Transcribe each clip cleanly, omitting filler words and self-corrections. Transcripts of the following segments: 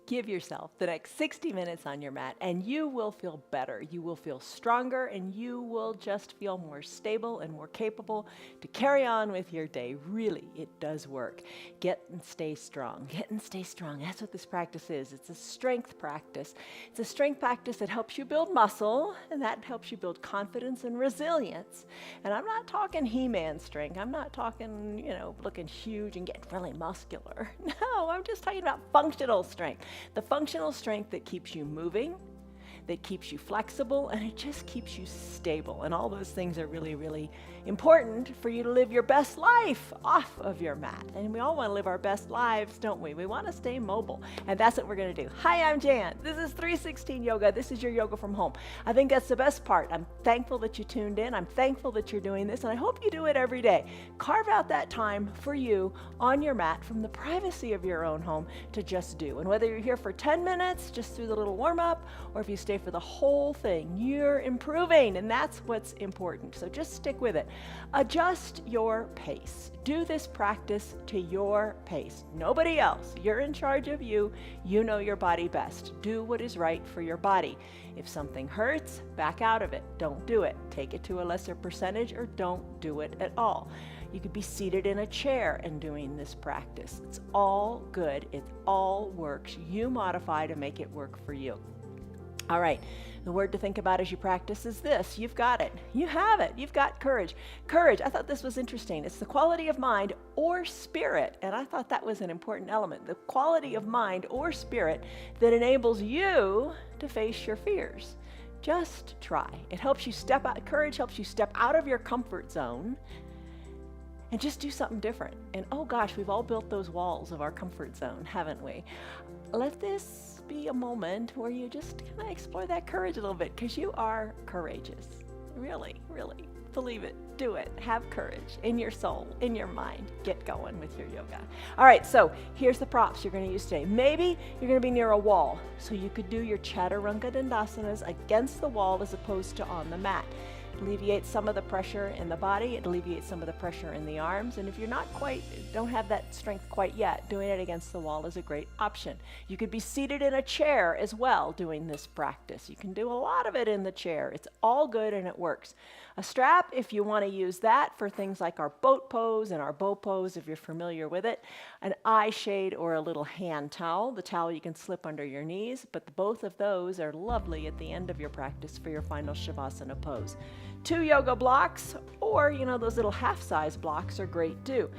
Give yourself the next 60 minutes on your mat and you will feel better. You will feel stronger and you will just feel more stable and more capable to carry on with your day. Really, it does work. Get and stay strong. Get and stay strong. That's what this practice is. It's a strength practice. It's a strength practice that helps you build muscle and that helps you build confidence and resilience. And I'm not talking He-Man strength. I'm not talking, looking huge and getting really muscular. No, I'm just talking about functional strength. The functional strength that keeps you moving, that keeps you flexible, and it just keeps you stable. And all those things are really, really important for you to live your best life off of your mat. And we all want to live our best lives, don't we? We want to stay mobile. And that's what we're going to do. Hi, I'm Jan. This is 316 Yoga. This is your yoga from home. I think that's the best part. I'm thankful that you tuned in. I'm thankful that you're doing this. And I hope you do it every day. Carve out that time for you on your mat from the privacy of your own home to just do. And whether you're here for 10 minutes, just through the little warm up, or if you stay for the whole thing, you're improving. And that's what's important. So just stick with it. Adjust your pace. Do this practice to your pace. Nobody else. You're in charge of you. You know your body best. Do what is right for your body. If something hurts, back out of it. Don't do it. Take it to a lesser percentage or don't do it at all. You could be seated in a chair and doing this practice. It's all good. It all works. You modify to make it work for you. All right, the word to think about as you practice is this. You've got it. You have it. You've got courage. Courage, I thought this was interesting. It's the quality of mind or spirit, and I thought that was an important element. The quality of mind or spirit that enables you to face your fears. Just try. It helps you step out. Courage helps you step out of your comfort zone and just do something different. And oh gosh, we've all built those walls of our comfort zone, haven't we? Let this be a moment where you just kind of explore that courage a little bit, because you are courageous. Really, really. Believe it. Do it. Have courage in your soul, in your mind. Get going with your yoga. All right, so here's the props you're going to use today. Maybe you're going to be near a wall, so you could do your chaturanga dandasanas against the wall as opposed to on the mat. Alleviates some of the pressure in the body. It alleviates some of the pressure in the arms. And if you're don't have that strength quite yet, doing it against the wall is a great option. You could be seated in a chair as well doing this practice. You can do a lot of it in the chair. It's all good and it works. A strap, if you want to use that for things like our boat pose and our bow pose, if you're familiar with it. An eye shade or a little hand towel. The towel you can slip under your knees, but both of those are lovely at the end of your practice for your final Shavasana pose. 2 yoga blocks, or those little half-size blocks are great too.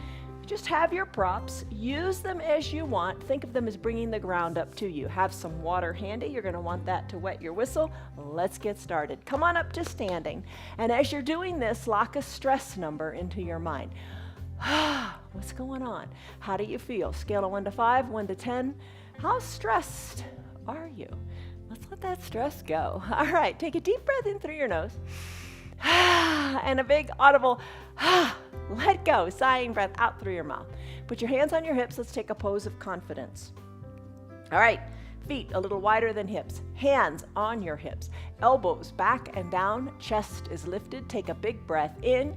Just have your props, use them as you want. Think of them as bringing the ground up to you. Have some water handy. You're going to want that to wet your whistle. Let's get started. Come on up to standing. And as you're doing this, lock a stress number into your mind. What's going on? How do you feel? Scale of 1 to 5, 1 to 10. How stressed are you? Let's let that stress go. All right, take a deep breath in through your nose. And a big audible let go, sighing breath out through your mouth. Put your hands on your hips. Let's take a pose of confidence. All right, feet a little wider than hips. Hands on your hips. Elbows back and down. Chest is lifted. Take a big breath in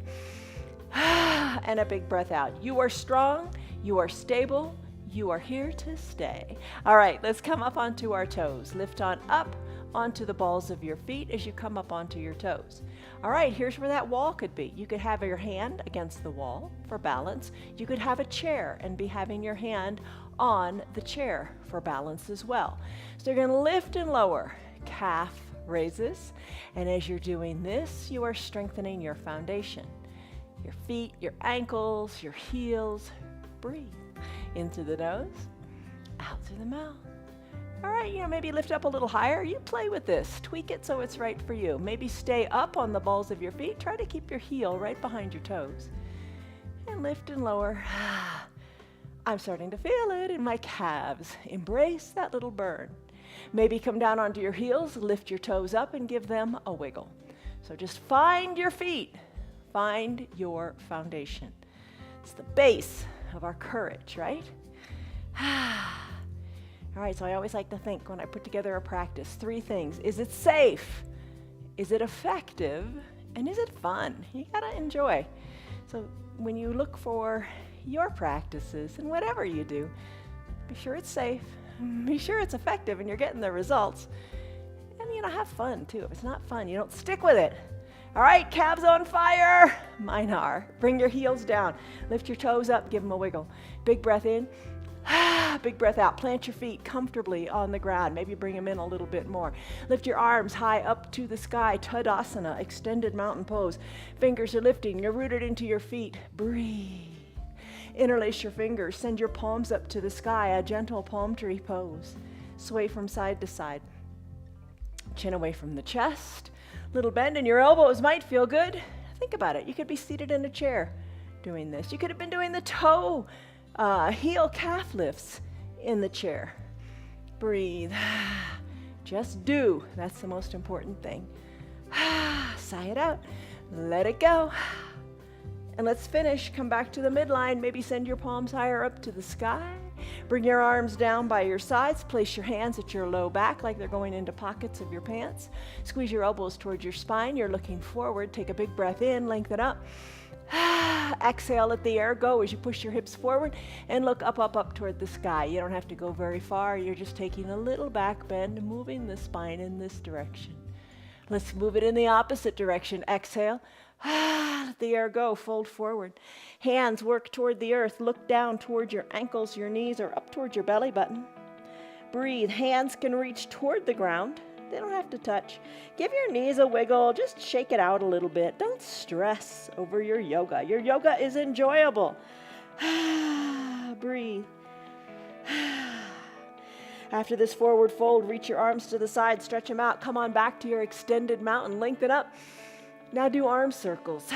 and a big breath out. You are strong. You are stable. You are here to stay. All right, let's come up onto our toes. Lift on up onto the balls of your feet as you come up onto your toes. All right, here's where that wall could be. You could have your hand against the wall for balance. You could have a chair and be having your hand on the chair for balance as well. So you're going to lift and lower. Calf raises. And as you're doing this, you are strengthening your foundation. Your feet, your ankles, your heels. Breathe. Into the nose, out through the mouth. All right, maybe lift up a little higher. You play with this. Tweak it so it's right for you. Maybe stay up on the balls of your feet. Try to keep your heel right behind your toes. And lift and lower. I'm starting to feel it in my calves. Embrace that little burn. Maybe come down onto your heels, lift your toes up and give them a wiggle. So just find your feet. Find your foundation. It's the base of our courage, right? All right, so I always like to think when I put together a practice, 3 things. Is it safe? Is it effective? And is it fun? You gotta enjoy. So when you look for your practices and whatever you do, be sure it's safe, be sure it's effective and you're getting the results. And have fun too. If it's not fun, you don't stick with it. All right, calves on fire. Mine are. Bring your heels down. Lift your toes up, give them a wiggle. Big breath in. Big breath out. Plant your feet comfortably on the ground. Maybe bring them in a little bit more. Lift your arms high up to the sky. Tadasana, extended mountain pose. Fingers are lifting. You're rooted into your feet. Breathe. Interlace your fingers. Send your palms up to the sky. A gentle palm tree pose. Sway from side to side. Chin away from the chest. Little bend in your elbows might feel good. Think about it. You could be seated in a chair doing this. You could have been doing the toe heel calf lifts in the chair. Breathe. Just do. That's the most important thing. Sigh it out. Let it go. And let's finish. Come back to the midline. Maybe send your palms higher up to the sky. Bring your arms down by your sides. Place your hands at your low back like they're going into pockets of your pants. Squeeze your elbows towards your spine. You're looking forward. Take a big breath in. Lengthen up. Exhale, let the air go as you push your hips forward and look up, up, up toward the sky. You don't have to go very far. You're just taking a little back bend, moving the spine in this direction. Let's move it in the opposite direction. Exhale. Let the air go. Fold forward. Hands work toward the earth. Look down toward your ankles, your knees, or up toward your belly button. Breathe. Hands can reach toward the ground. They don't have to touch. Give your knees a wiggle. Just shake it out a little bit. Don't stress over your yoga. Your yoga is enjoyable. Breathe. After this forward fold, reach your arms to the side. Stretch them out. Come on back to your extended mountain. Lengthen up. Now do arm circles.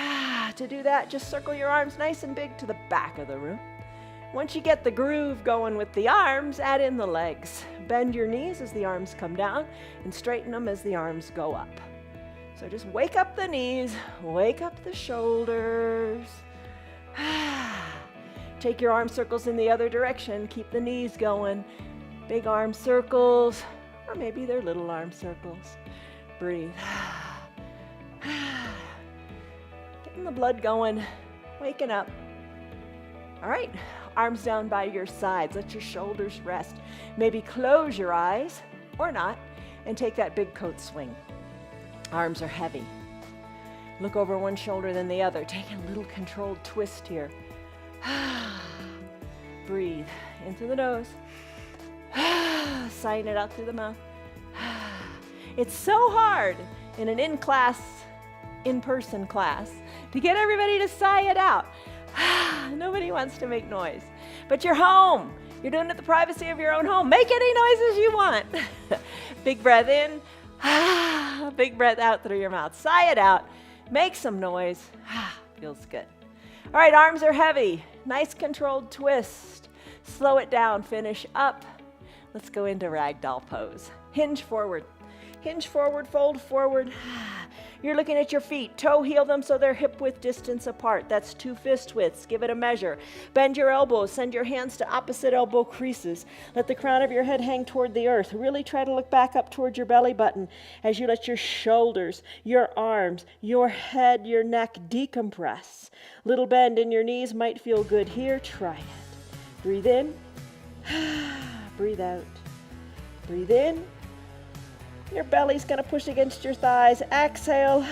To do that, just circle your arms nice and big to the back of the room. Once you get the groove going with the arms, add in the legs. Bend your knees as the arms come down and straighten them as the arms go up. So just wake up the knees, wake up the shoulders. Take your arm circles in the other direction. Keep the knees going. Big arm circles, or maybe they're little arm circles. Breathe. Getting the blood going, waking up. All right, arms down by your sides. Let your shoulders rest. Maybe close your eyes, or not, and take that big coat swing. Arms are heavy. Look over one shoulder, then the other. Take a little controlled twist here. Breathe into the nose. Sighing it out through the mouth. It's so hard in an in-person class, to get everybody to sigh it out. Nobody wants to make noise. But you're home. You're doing it at the privacy of your own home. Make any noises you want. Big breath in. Big breath out through your mouth. Sigh it out. Make some noise. Feels good. All right, arms are heavy. Nice controlled twist. Slow it down. Finish up. Let's go into ragdoll pose. Hinge forward. Hinge forward, fold forward. You're looking at your feet. Toe heel them so they're hip width distance apart. That's 2 fist widths. Give it a measure. Bend your elbows. Send your hands to opposite elbow creases. Let the crown of your head hang toward the earth. Really try to look back up toward your belly button as you let your shoulders, your arms, your head, your neck decompress. Little bend in your knees might feel good here. Try it. Breathe in. Breathe out. Breathe in. Your belly's going to push against your thighs. Exhale.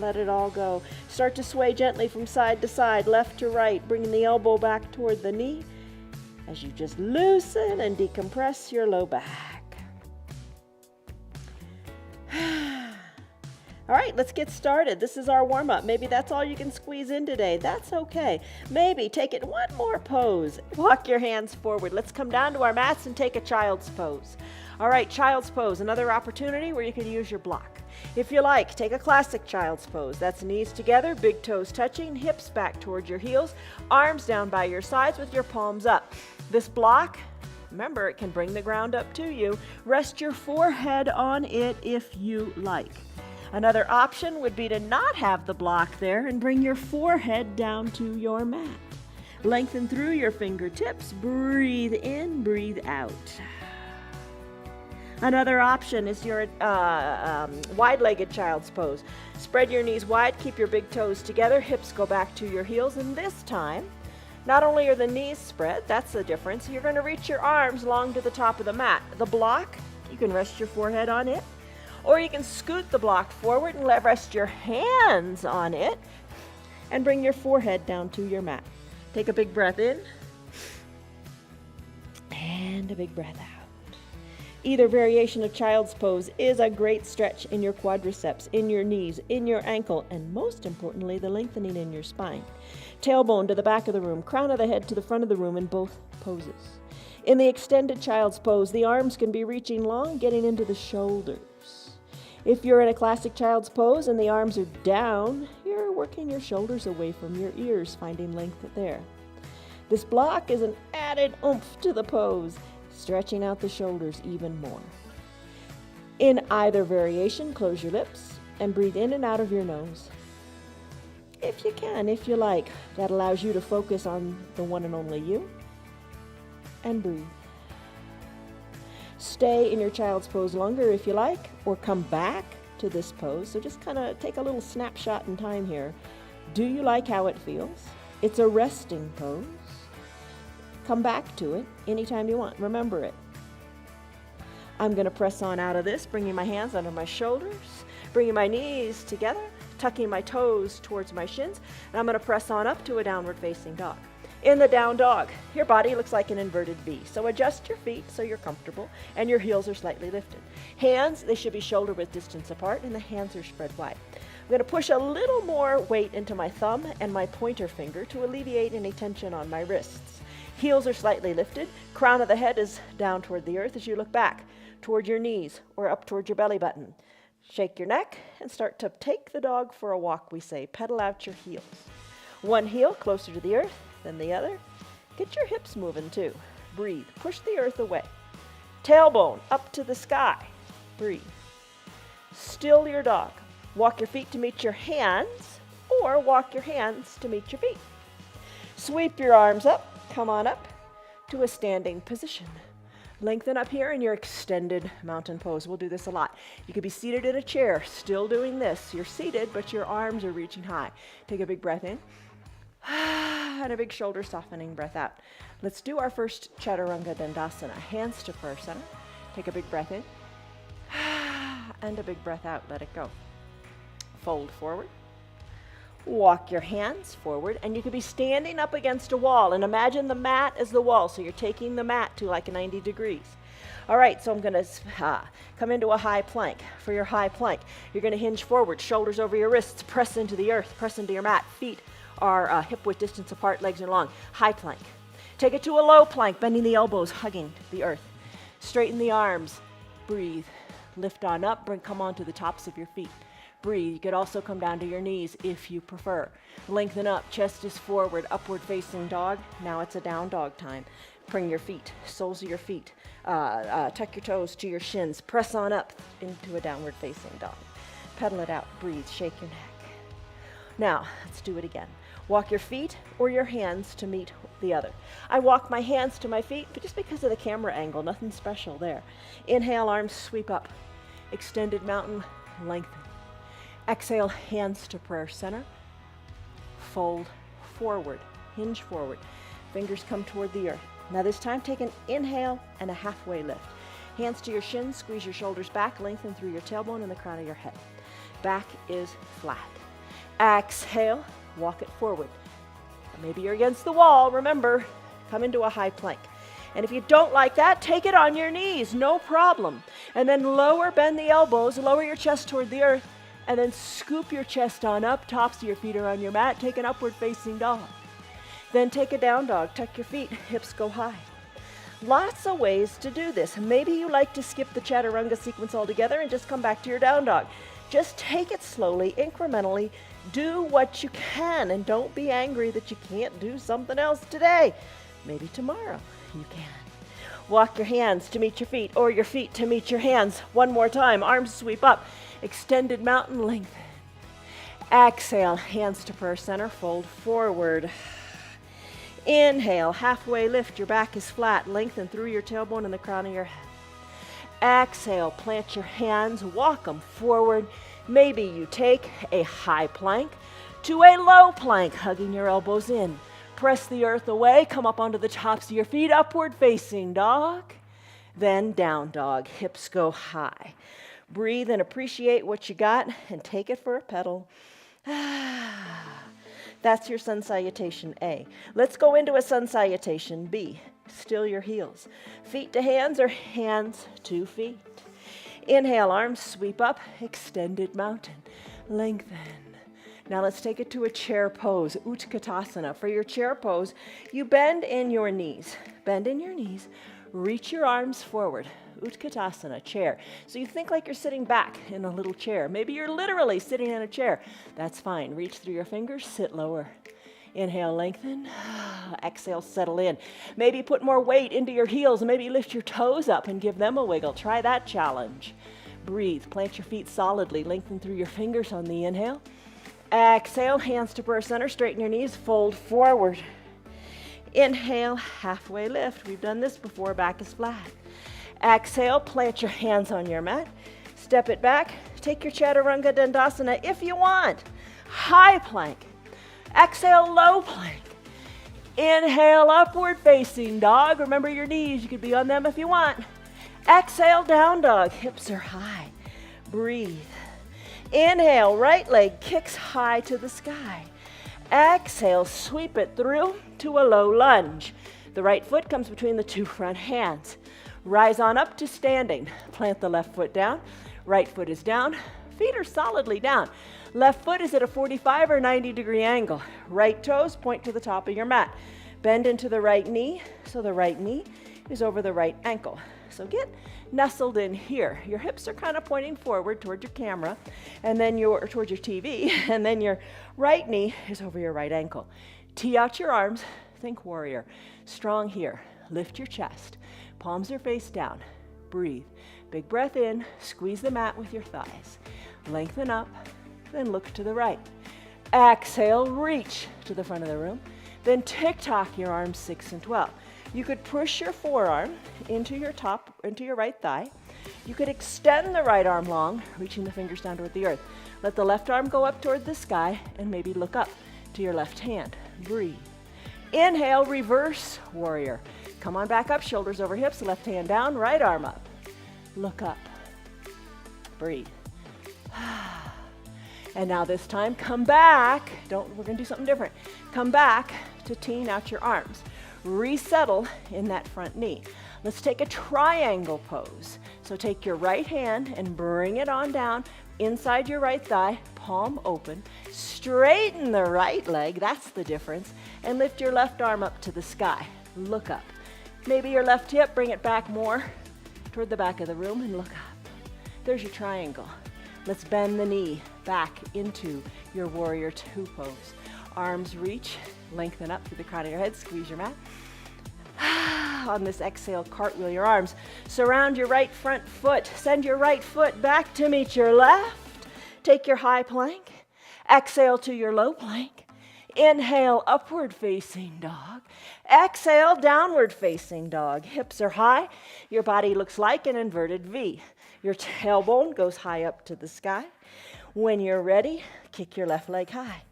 Let it all go. Start to sway gently from side to side, left to right, bringing the elbow back toward the knee as you just loosen and decompress your low back. All right, let's get started. This is our warm-up. Maybe that's all you can squeeze in today. That's okay. Maybe take it one more pose. Walk your hands forward. Let's come down to our mats and take a child's pose. All right, child's pose, another opportunity where you can use your block. If you like, take a classic child's pose. That's knees together, big toes touching, hips back towards your heels, arms down by your sides with your palms up. This block, remember, it can bring the ground up to you. Rest your forehead on it if you like. Another option would be to not have the block there and bring your forehead down to your mat. Lengthen through your fingertips. Breathe in, breathe out. Another option is your wide-legged child's pose. Spread your knees wide, keep your big toes together, hips go back to your heels, and this time, Not only are the knees spread, that's the difference, you're going to reach your arms long to the top of the mat. The block, you can rest your forehead on it, or you can scoot the block forward and rest your hands on it and bring your forehead down to your mat. Take a big breath in and a big breath out. Either variation of child's pose is a great stretch in your quadriceps, in your knees, in your ankle, and most importantly, the lengthening in your spine. Tailbone to the back of the room, crown of the head to the front of the room in both poses. In the extended child's pose, the arms can be reaching long, getting into the shoulders. If you're in a classic child's pose and the arms are down, you're working your shoulders away from your ears, finding length there. This block is an added oomph to the pose, stretching out the shoulders even more. In either variation, close your lips and breathe in and out of your nose. If you can, if you like, that allows you to focus on the one and only you, and breathe. Stay in your child's pose longer if you like, or come back to this pose. So just kind of take a little snapshot in time here. Do you like how it feels? It's a resting pose. Come back to it anytime you want. Remember it. I'm going to press on out of this, bringing my hands under my shoulders, bringing my knees together, tucking my toes towards my shins, and I'm going to press on up to a downward facing dog. In the down dog, your body looks like an inverted V. So adjust your feet so you're comfortable and your heels are slightly lifted. Hands, they should be shoulder width distance apart and the hands are spread wide. I'm going to push a little more weight into my thumb and my pointer finger to alleviate any tension on my wrists. Heels are slightly lifted. Crown of the head is down toward the earth as you look back toward your knees or up toward your belly button. Shake your neck and start to take the dog for a walk, we say. Pedal out your heels. One heel closer to the earth than the other. Get your hips moving too. Breathe. Push the earth away. Tailbone up to the sky. Breathe. Still your dog. Walk your feet to meet your hands or walk your hands to meet your feet. Sweep your arms up. Come on up to a standing position. Lengthen up here in your extended mountain pose. We'll do this a lot. You could be seated in a chair, still doing this. You're seated, but your arms are reaching high. Take a big breath in. And a big shoulder softening breath out. Let's do our first Chaturanga Dandasana. Hands to prayer center. Take a big breath in. And a big breath out. Let it go. Fold forward. Walk your hands forward, and you could be standing up against a wall, and imagine the mat as the wall, so you're taking the mat to like 90 degrees. All right, so I'm going to come into a high plank. For your high plank, you're going to hinge forward, shoulders over your wrists, press into the earth, press into your mat. Feet are hip width distance apart, legs are long. High plank. Take it to a low plank, bending the elbows, hugging the earth. Straighten the arms. Breathe. Lift on up. Come on to the tops of your feet. Breathe. You could also come down to your knees if you prefer. Lengthen up. Chest is forward. Upward facing dog. Now it's a down dog time. Bring your feet, soles of your feet. Tuck your toes to your shins. Press on up into a downward facing dog. Pedal it out. Breathe. Shake your neck. Now, let's do it again. Walk your feet or your hands to meet the other. I walk my hands to my feet, but just because of the camera angle, nothing special there. Inhale, arms sweep up. Extended mountain, lengthen. Exhale, hands to prayer center. Fold forward, hinge forward. Fingers come toward the earth. Now this time, take an inhale and a halfway lift. Hands to your shins, squeeze your shoulders back, lengthen through your tailbone and the crown of your head. Back is flat. Exhale, walk it forward. Maybe you're against the wall, remember, come into a high plank. And if you don't like that, take it on your knees, no problem. And then bend the elbows, lower your chest toward the earth, and then scoop your chest on up, tops of your feet are on your mat, take an upward facing dog. Then take a down dog, tuck your feet, hips go high. Lots of ways to do this. Maybe you like to skip the Chaturanga sequence altogether and just come back to your down dog. Just take it slowly, incrementally, do what you can, and don't be angry that you can't do something else today. Maybe tomorrow you can. Walk your hands to meet your feet, or your feet to meet your hands. One more time, arms sweep up. Extended mountain length. Exhale, hands to prayer center, fold forward. Inhale, halfway lift, your back is flat, lengthen through your tailbone and the crown of your head. Exhale, plant your hands, walk them forward. Maybe you take a high plank to a low plank, hugging your elbows in. Press the earth away. Come up onto the tops of your feet. Upward facing dog. Then down dog. Hips go high. Breathe and appreciate what you got and take it for a pedal. That's your sun salutation A. Let's go into a sun salutation B. Still your heels. Feet to hands or hands to feet. Inhale, arms sweep up, extended mountain. Lengthen. Now let's take it to a chair pose, Utkatasana. For your chair pose, you bend in your knees. Bend in your knees. Reach your arms forward. Utkatasana, chair. So you think like you're sitting back in a little chair. Maybe you're literally sitting in a chair. That's fine. Reach through your fingers, sit lower. Inhale, lengthen. Exhale, settle in. Maybe put more weight into your heels. Maybe lift your toes up and give them a wiggle. Try that challenge. Breathe. Plant your feet solidly. Lengthen through your fingers on the inhale. Exhale, hands to prayer center. Straighten your knees. Fold forward. Inhale, halfway lift. We've done this before. Back is flat. Exhale, plant your hands on your mat. Step it back. Take your Chaturanga Dandasana if you want. High plank. Exhale, low plank. Inhale, upward facing dog. Remember your knees. You could be on them if you want. Exhale, down dog. Hips are high. Breathe. Inhale, right leg kicks high to the sky. Exhale, sweep it through to a low lunge. The right foot comes between the two front hands. Rise on up to standing. Plant the left foot down. Right foot is down. Feet are solidly down. Left foot is at a 45 or 90-degree angle. Right toes point to the top of your mat. Bend into the right knee, so the right knee is over the right ankle. So get nestled in here. Your hips are kind of pointing forward toward your camera, and then towards your TV, and then your right knee is over your right ankle. Tee out your arms. Think warrior. Strong here. Lift your chest. Palms are face down. Breathe. Big breath in. Squeeze the mat with your thighs. Lengthen up. Then look to the right. Exhale, reach to the front of the room. Then tick-tock your arms 6 and 12. You could push your forearm into your right thigh. You could extend the right arm long, reaching the fingers down toward the earth. Let the left arm go up toward the sky and maybe look up to your left hand. Breathe. Inhale, reverse warrior. Come on back up, shoulders over hips, left hand down, right arm up. Look up. Breathe. And now this time, come back. We're gonna do something different. Come back to teen out your arms. Resettle in that front knee. Let's take a triangle pose. So take your right hand and bring it on down inside your right thigh, palm open. Straighten the right leg, that's the difference, and lift your left arm up to the sky. Look up. Maybe your left hip, bring it back more toward the back of the room and look up. There's your triangle. Let's bend the knee back into your warrior two pose. Arms reach, lengthen up through the crown of your head, squeeze your mat. On this exhale, cartwheel your arms. Surround your right front foot. Send your right foot back to meet your left. Take your high plank. Exhale to your low plank. Inhale, upward facing dog. Exhale, downward facing dog. Hips are high. Your body looks like an inverted V. Your tailbone goes high up to the sky. When you're ready, kick your left leg high.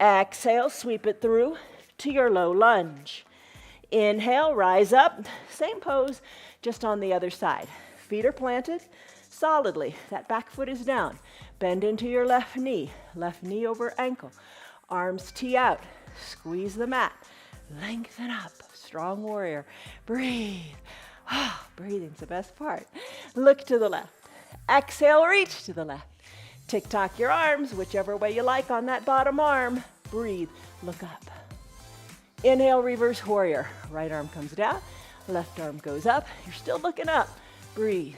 Exhale, sweep it through to your low lunge. Inhale, rise up. Same pose, just on the other side. Feet are planted solidly. That back foot is down. Bend into your left knee over ankle. Arms tee out. Squeeze the mat. Lengthen up. Strong warrior. Breathe. Breathing's the best part. Look to the left. Exhale, reach to the left. Tick-tock your arms, whichever way you like on that bottom arm. Breathe. Look up. Inhale, reverse warrior. Right arm comes down. Left arm goes up. You're still looking up. Breathe.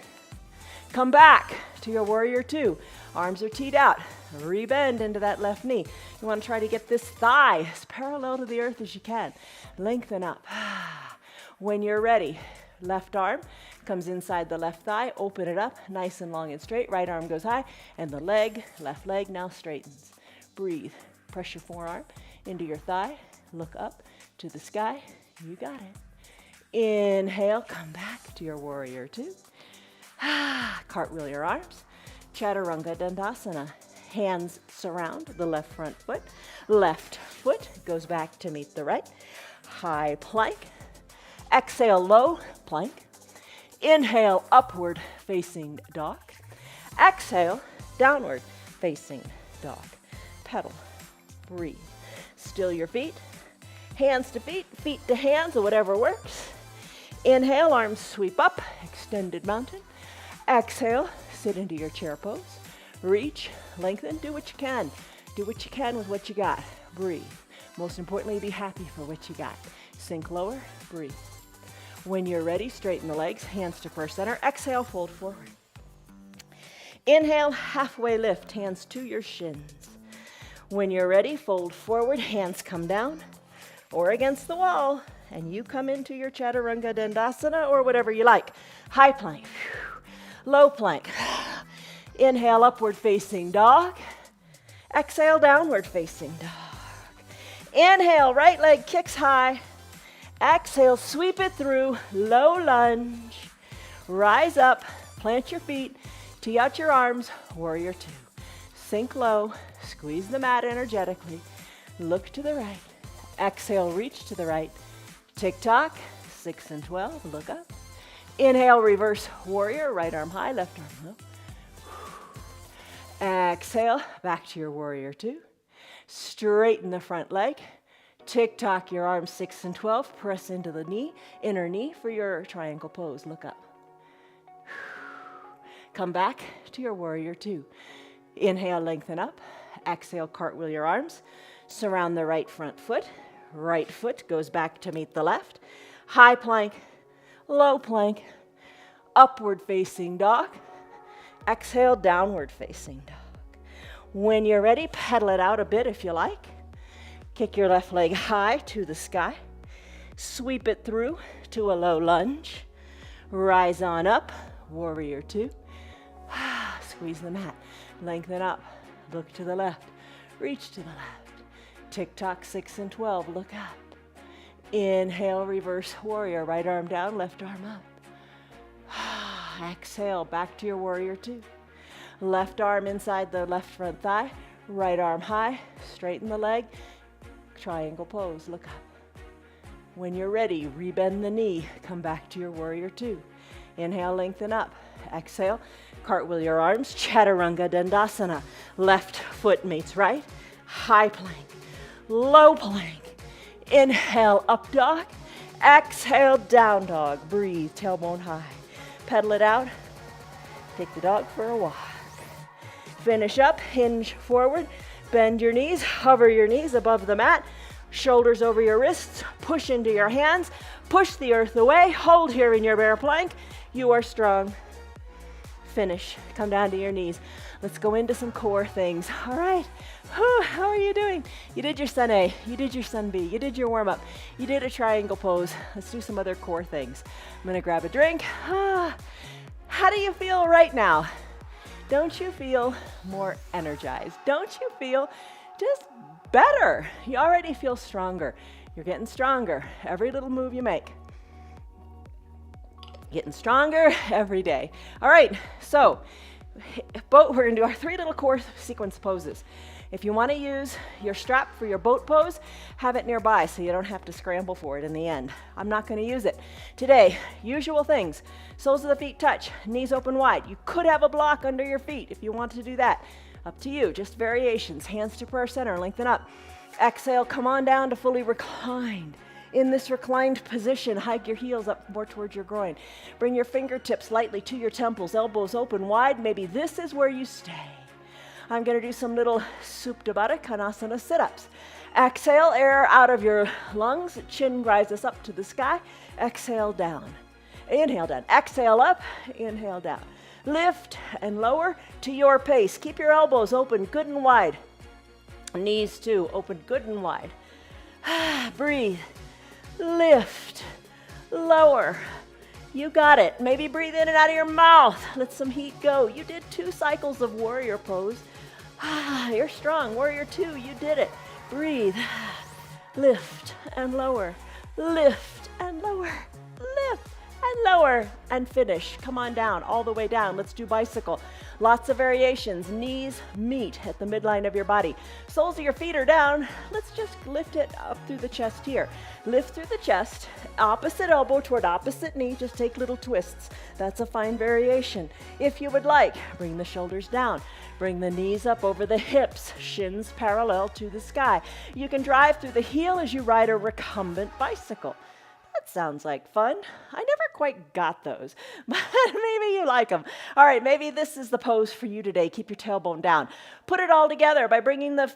Come back to your warrior two. Arms are teed out. Rebend into that left knee. You want to try to get this thigh as parallel to the earth as you can. Lengthen up. When you're ready, left arm comes inside the left thigh. Open it up, nice and long and straight. Right arm goes high, and the left leg now straightens. Breathe. Press your forearm into your thigh. Look up to the sky. You got it. Inhale, come back to your warrior two. Cartwheel your arms. Chaturanga Dandasana. Hands surround the left front foot. Left foot goes back to meet the right. High plank. Exhale, low plank. Inhale, upward facing dog. Exhale, downward facing dog. Pedal, breathe. Still your feet. Hands to feet, feet to hands, or whatever works. Inhale, arms sweep up, extended mountain. Exhale, sit into your chair pose. Reach, lengthen, do what you can. Do what you can with what you got. Breathe. Most importantly, be happy for what you got. Sink lower, breathe. When you're ready, straighten the legs, hands to prayer center. Exhale, fold forward. Inhale, halfway lift, hands to your shins. When you're ready, fold forward, hands come down or against the wall, and you come into your Chaturanga Dandasana or whatever you like. High plank, low plank. Inhale, upward facing dog. Exhale, downward facing dog. Inhale, right leg kicks high. Exhale, sweep it through, low lunge. Rise up, plant your feet, tee out your arms, warrior two. Sink low, squeeze the mat energetically. Look to the right. Exhale, reach to the right. Tick-tock, 6 and 12, look up. Inhale, reverse warrior, right arm high, left arm low. Exhale, back to your warrior two. Straighten the front leg. Tick-tock your arms 6 and 12. Press into the knee, inner knee for your triangle pose. Look up. Come back to your warrior two. Inhale, lengthen up. Exhale, cartwheel your arms. Surround the right front foot. Right foot goes back to meet the left. High plank, low plank, upward facing dog. Exhale, downward facing dog. When you're ready, pedal it out a bit if you like. Kick your left leg high to the sky. Sweep it through to a low lunge. Rise on up, warrior two. Squeeze the mat, lengthen up, look to the left, reach to the left. Tick-tock 6 and 12, look up. Inhale, reverse warrior, right arm down, left arm up. Exhale, back to your warrior two. Left arm inside the left front thigh, right arm high, straighten the leg, triangle pose, look up. When you're ready, rebend the knee, come back to your warrior two. Inhale, lengthen up. Exhale, cartwheel your arms, Chaturanga Dandasana. Left foot meets right, high plank, low plank. Inhale, up dog. Exhale, down dog. Breathe, tailbone high. Pedal it out. Take the dog for a walk. Finish up, hinge forward. Bend your knees, hover your knees above the mat. Shoulders over your wrists, push into your hands. Push the earth away, hold here in your bear plank. You are strong. Finish, come down to your knees. Let's go into some core things. All right, how are you doing? You did your sun A, you did your sun B, you did your warm up, you did a triangle pose. Let's do some other core things. I'm gonna grab a drink. How do you feel right now? Don't you feel more energized? Don't you feel just better? You already feel stronger. You're getting stronger every little move you make. Getting stronger every day. All right, so we're gonna do our 3 little core sequence poses. If you wanna use your strap for your boat pose, have it nearby so you don't have to scramble for it in the end. I'm not gonna use it. Today, usual things. Soles of the feet touch, knees open wide. You could have a block under your feet if you want to do that. Up to you, just variations. Hands to prayer center, lengthen up. Exhale, come on down to fully reclined. In this reclined position, hike your heels up more towards your groin. Bring your fingertips lightly to your temples, elbows open wide. Maybe this is where you stay. I'm gonna do some little Supta Baddha Konasana sit-ups. Exhale, air out of your lungs, chin rises up to the sky. Exhale down, inhale down, exhale up, inhale down. Lift and lower to your pace. Keep your elbows open good and wide. Knees too, open good and wide. Breathe. Lift, lower. You got it. Maybe breathe in and out of your mouth. Let some heat go. You did 2 cycles of warrior pose. You're strong. Warrior 2, you did it. Breathe. Lift and lower. Lift and lower. Lift and lower, and finish. Come on down, all the way down. Let's do bicycle. Lots of variations. Knees meet at the midline of your body. Soles of your feet are down. Let's just lift it up through the chest here. Lift through the chest, opposite elbow toward opposite knee. Just take little twists. That's a fine variation. If you would like, bring the shoulders down. Bring the knees up over the hips, shins parallel to the sky. You can drive through the heel as you ride a recumbent bicycle. That sounds like fun. I never quite got those, but maybe you like them. All right, maybe this is the pose for you today. Keep your tailbone down. Put it all together by bringing the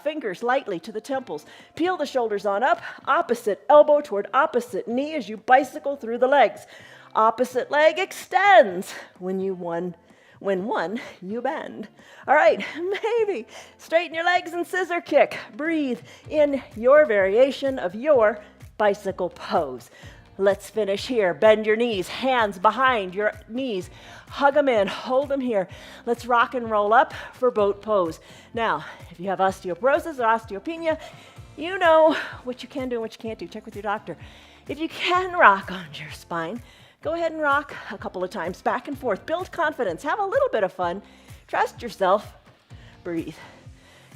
fingers lightly to the temples. Peel the shoulders on up, opposite elbow toward opposite knee as you bicycle through the legs. Opposite leg extends. When one, you bend. All right, maybe straighten your legs and scissor kick. Breathe in your variation of your bicycle pose. Let's finish here. Bend your knees, hands behind your knees. Hug them in, hold them here. Let's rock and roll up for boat pose. Now, if you have osteoporosis or osteopenia, you know what you can do and what you can't do. Check with your doctor. If you can rock on your spine, go ahead and rock a couple of times back and forth. Build confidence. Have a little bit of fun. Trust yourself. Breathe.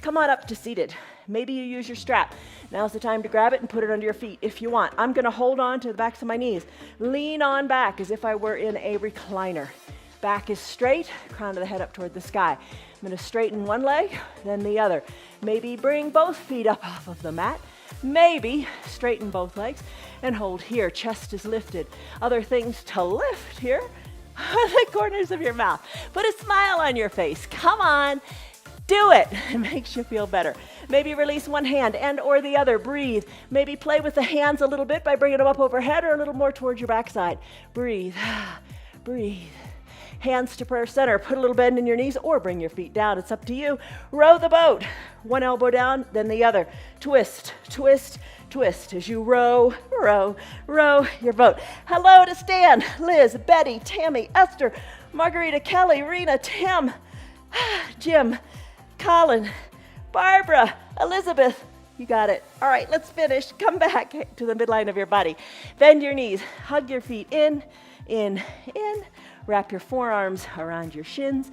Come on up to seated. Maybe you use your strap. Now's the time to grab it and put it under your feet if you want. I'm going to hold on to the backs of my knees. Lean on back as if I were in a recliner. Back is straight, crown of the head up toward the sky. I'm going to straighten one leg, then the other. Maybe bring both feet up off of the mat. Maybe straighten both legs and hold here. Chest is lifted. Other things to lift here are the corners of your mouth. Put a smile on your face. Come on. Do it. It makes you feel better. Maybe release one hand and or the other. Breathe. Maybe play with the hands a little bit by bringing them up overhead or a little more towards your backside. Breathe. Breathe. Hands to prayer center. Put a little bend in your knees or bring your feet down. It's up to you. Row the boat. One elbow down, then the other. Twist, twist, twist as you row, row, row your boat. Hello to Stan, Liz, Betty, Tammy, Esther, Margarita, Kelly, Rena, Tim, Jim, Colin, Barbara, Elizabeth. You got it. All right, let's finish. Come back to the midline of your body. Bend your knees. Hug your feet in, in, in. Wrap your forearms around your shins.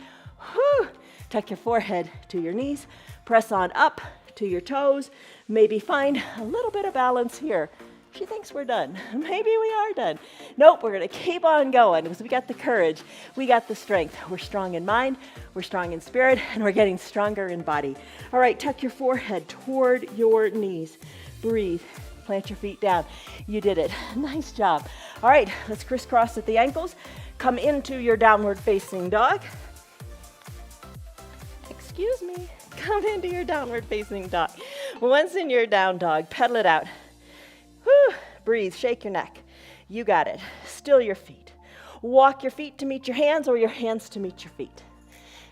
Whew. Tuck your forehead to your knees. Press on up to your toes. Maybe find a little bit of balance here. She thinks we're done. Maybe we are done. Nope, we're going to keep on going because we got the courage. We got the strength. We're strong in mind. We're strong in spirit. And we're getting stronger in body. All right, tuck your forehead toward your knees. Breathe. Plant your feet down. You did it. Nice job. All right, let's crisscross at the ankles. Come into your downward facing dog. Excuse me. Come into your downward facing dog. Once in your down dog, pedal it out. Whew. Breathe, shake your neck. You got it. Still your feet. Walk your feet to meet your hands or your hands to meet your feet.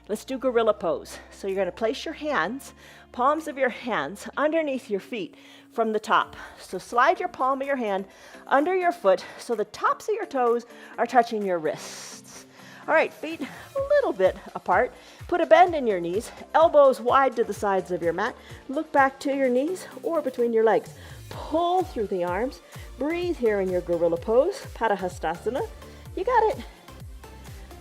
Let's do gorilla pose. So you're going to place your hands, palms of your hands, underneath your feet from the top. So slide your palm of your hand under your foot so the tops of your toes are touching your wrists. All right, feet a little bit apart. Put a bend in your knees, elbows wide to the sides of your mat. Look back to your knees or between your legs. Pull through the arms. Breathe here in your gorilla pose, Padahastasana. You got it.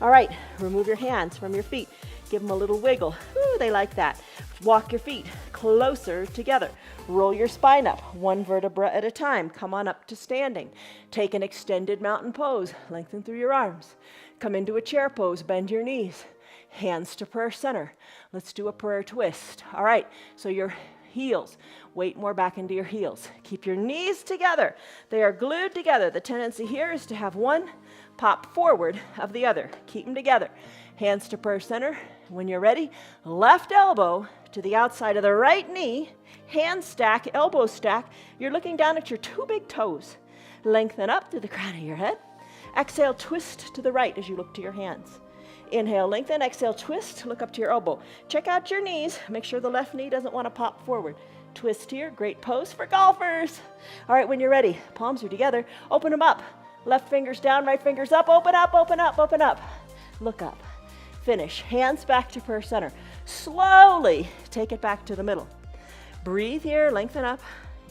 All right, remove your hands from your feet. Give them a little wiggle. Ooh, they like that. Walk your feet closer together. Roll your spine up, one vertebra at a time. Come on up to standing. Take an extended mountain pose. Lengthen through your arms. Come into a chair pose. Bend your knees. Hands to prayer center. Let's do a prayer twist. All right, so your heels. Weight more back into your heels. Keep your knees together. They are glued together. The tendency here is to have one pop forward of the other. Keep them together. Hands to prayer center. When you're ready, left elbow to the outside of the right knee. Hand stack, elbow stack. You're looking down at your two big toes. Lengthen up to the crown of your head. Exhale, twist to the right as you look to your hands. Inhale, lengthen. Exhale, twist. Look up to your elbow. Check out your knees. Make sure the left knee doesn't want to pop forward. Twist here. Great pose for golfers. All right, when you're ready, palms are together. Open them up. Left fingers down, right fingers up. Open up, open up, open up. Look up. Finish. Hands back to prayer center. Slowly take it back to the middle. Breathe here. Lengthen up.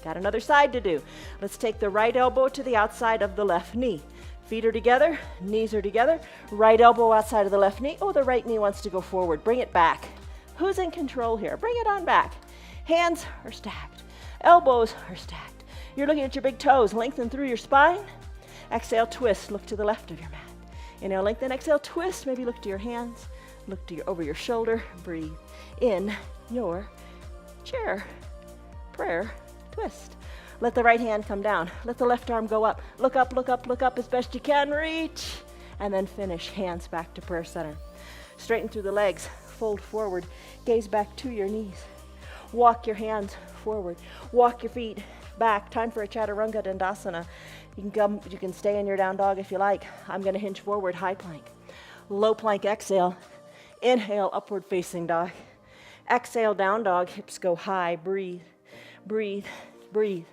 Got another side to do. Let's take the right elbow to the outside of the left knee. Feet are together, knees are together. Right elbow outside of the left knee. Oh, the right knee wants to go forward. Bring it back. Who's in control here? Bring it on back. Hands are stacked. Elbows are stacked. You're looking at your big toes. Lengthen through your spine. Exhale, twist. Look to the left of your mat. Inhale, lengthen. Exhale, twist. Maybe look to your hands. Look to over your shoulder. Breathe in your chair. Prayer. Twist. Let the right hand come down. Let the left arm go up. Look up, look up, look up as best you can. Reach. And then finish. Hands back to prayer center. Straighten through the legs. Fold forward. Gaze back to your knees. Walk your hands forward. Walk your feet back. Time for a chaturanga dandasana. You can stay in your down dog if you like. I'm going to hinge forward, high plank. Low plank, exhale. Inhale, upward facing dog. Exhale, down dog. Hips go high. Breathe, breathe, breathe.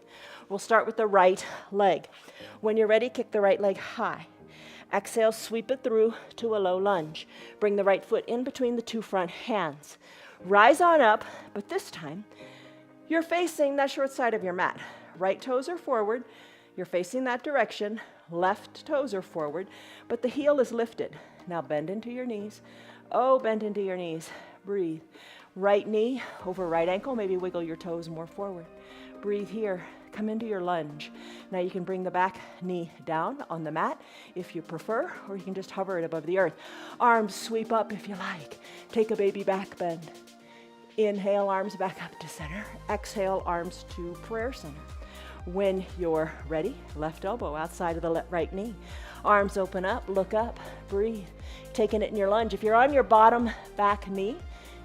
We'll start with the right leg. When you're ready, kick the right leg high. Exhale, sweep it through to a low lunge. Bring the right foot in between the two front hands. Rise on up, but this time, you're facing that short side of your mat. Right toes are forward. You're facing that direction. Left toes are forward, but the heel is lifted. Now bend into your knees. Oh, bend into your knees. Breathe. Right knee over right ankle. Maybe wiggle your toes more forward. Breathe here. Come into your lunge. Now you can bring the back knee down on the mat if you prefer, or you can just hover it above the earth. Arms sweep up if you like. Take a baby back bend. Inhale, arms back up to center. Exhale, arms to prayer center. When you're ready, left elbow outside of the right knee. Arms open up, look up, breathe. Taking it in your lunge. If you're on your bottom back knee,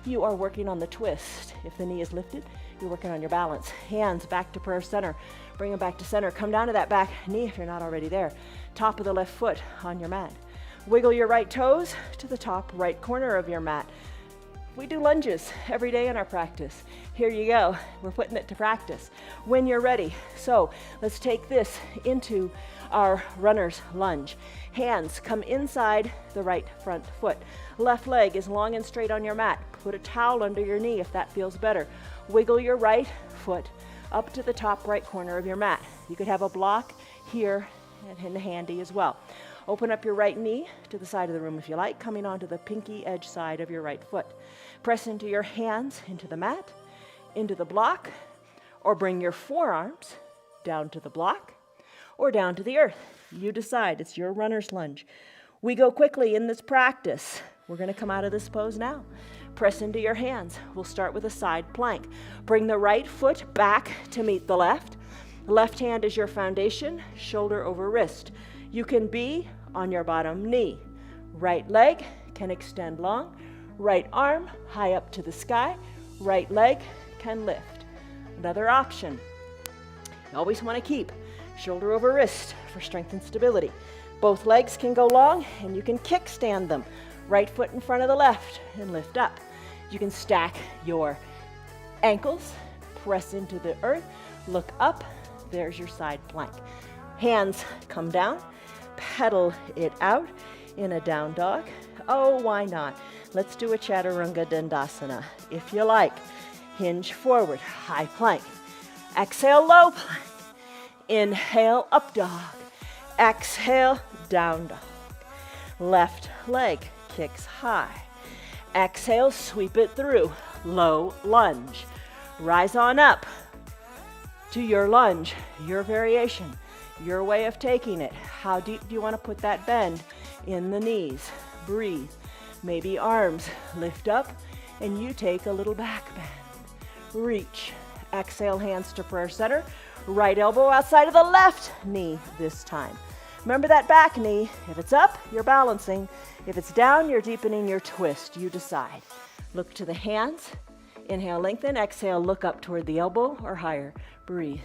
you are working on the twist. If the knee is lifted, you're working on your balance. Hands back to prayer center. Bring them back to center. Come down to that back knee if you're not already there. Top of the left foot on your mat. Wiggle your right toes to the top right corner of your mat. We do lunges every day in our practice. Here you go. We're putting it to practice when you're ready. So let's take this into our runner's lunge. Hands come inside the right front foot. Left leg is long and straight on your mat. Put a towel under your knee if that feels better. Wiggle your right foot up to the top right corner of your mat. You could have a block here and handy as well. Open up your right knee to the side of the room if you like, coming onto the pinky edge side of your right foot. Press into your hands, into the mat, into the block, or bring your forearms down to the block or down to the earth. You decide. It's your runner's lunge. We go quickly in this practice. We're going to come out of this pose now. Press into your hands. We'll start with a side plank. Bring the right foot back to meet the left. Left hand is your foundation, shoulder over wrist. You can be on your bottom knee. Right leg can extend long. Right arm high up to the sky. Right leg can lift. Another option. You always want to keep shoulder over wrist for strength and stability. Both legs can go long and you can kickstand them. Right foot in front of the left and lift up. You can stack your ankles, press into the earth, look up. There's your side plank. Hands come down, pedal it out in a down dog. Oh, why not? Let's do a chaturanga dandasana. If you like, hinge forward, high plank. Exhale, low plank. Inhale, up dog. Exhale, down dog. Left leg kicks high. Exhale, sweep it through, low lunge. Rise on up to your lunge, your variation, your way of taking it. How deep do you want to put that bend in the knees? Breathe. Maybe arms lift up and you take a little back bend. Reach. Exhale, hands to prayer center. Right elbow outside of the left knee this time. Remember that back knee. If it's up, you're balancing. If it's down, you're deepening your twist. You decide. Look to the hands. Inhale, lengthen. Exhale, look up toward the elbow or higher. Breathe.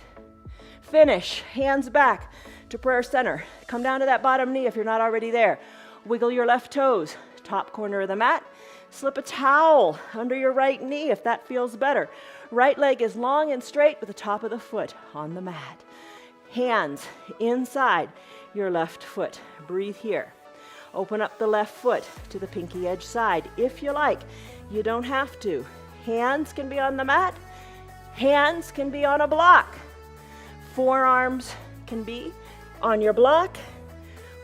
Finish. Hands back to prayer center. Come down to that bottom knee if you're not already there. Wiggle your left toes. Top corner of the mat. Slip a towel under your right knee if that feels better. Right leg is long and straight with the top of the foot on the mat. Hands inside your left foot. Breathe here. Open up the left foot to the pinky edge side if you like. You don't have to. Hands can be on the mat. Hands can be on a block. Forearms can be on your block.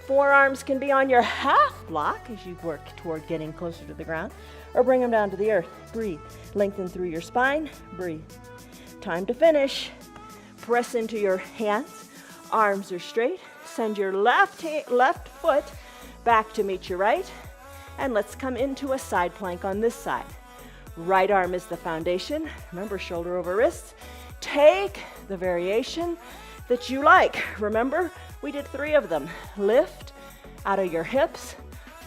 Forearms can be on your half block as you work toward getting closer to the ground, or bring them down to the earth. Breathe. Lengthen through your spine. Breathe. Time to finish. Press into your hands. Arms are straight. Send your left foot back to meet your right. And let's come into a side plank on this side. Right arm is the foundation. Remember, shoulder over wrists. Take the variation that you like. Remember, we did 3 of them. Lift out of your hips.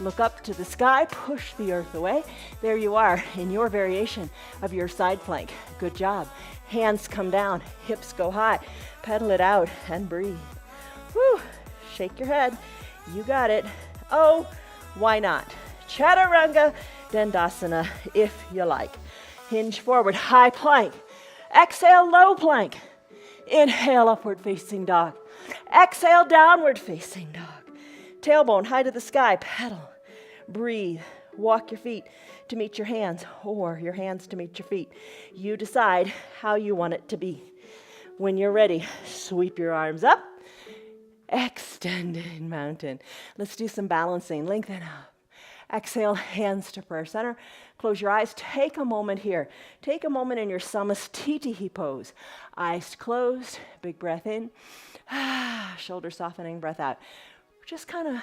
Look up to the sky. Push the earth away. There you are in your variation of your side plank. Good job. Hands come down. Hips go high. Pedal it out and breathe. Whew. Shake your head. You got it. Oh, why not? Chaturanga Dandasana if you like. Hinge forward, high plank. Exhale, low plank. Inhale, upward facing dog. Exhale, downward facing dog. Tailbone high to the sky, pedal. Breathe. Walk your feet to meet your hands or your hands to meet your feet. You decide how you want it to be. When you're ready, sweep your arms up. Extended mountain. Let's do some balancing. Lengthen up. Exhale, hands to prayer center. Close your eyes. Take a moment here. Take a moment in your Samastitihi pose. Eyes closed. Big breath in. Shoulder softening, breath out. Just kind of